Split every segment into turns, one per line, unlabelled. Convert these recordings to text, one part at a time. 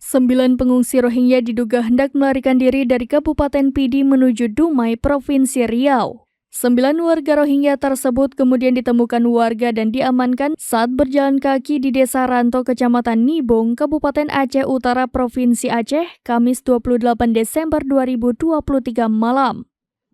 9 pengungsi Rohingya diduga hendak melarikan diri dari Kabupaten Pidi menuju Dumai, Provinsi Riau. 9 warga Rohingya tersebut kemudian ditemukan warga dan diamankan saat berjalan kaki di Desa Ranto, Kecamatan Nibung, Kabupaten Aceh Utara, Provinsi Aceh, Kamis 28 Desember 2023 malam.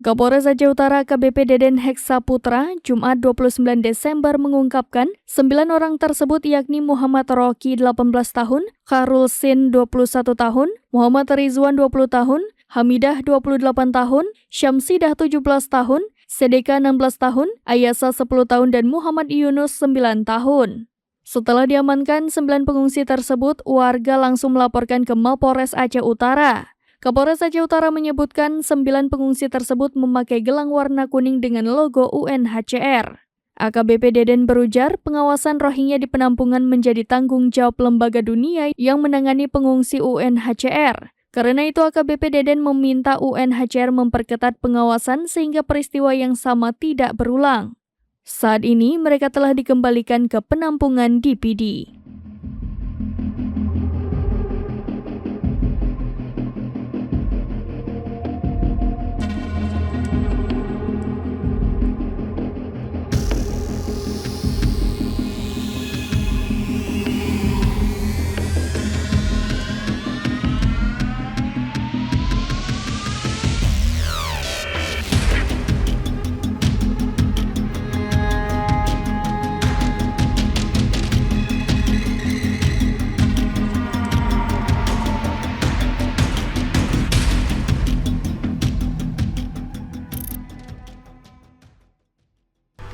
Kapolres Aceh Utara AKBP Deden Heksaputra, Jumat 29 Desember mengungkapkan 9 orang tersebut yakni Muhammad Roki 18 tahun, Kharul Sin 21 tahun, Muhammad Rizwan 20 tahun, Hamidah 28 tahun, Syamsidah 17 tahun, Sedeka 16 tahun, Ayasa 10 tahun dan Muhammad Yunus 9 tahun. Setelah diamankan 9 pengungsi tersebut, warga langsung melaporkan ke Mapolres Aceh Utara. Kapolres Aceh Utara menyebutkan 9 pengungsi tersebut memakai gelang warna kuning dengan logo UNHCR. AKBP Deden berujar pengawasan Rohingya di penampungan menjadi tanggung jawab lembaga dunia yang menangani pengungsi UNHCR. Karena itu AKBP Deden meminta UNHCR memperketat pengawasan sehingga peristiwa yang sama tidak berulang. Saat ini mereka telah dikembalikan ke penampungan di Pidi.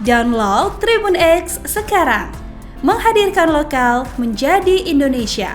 Download Tribun X sekarang, menghadirkan lokal menjadi Indonesia.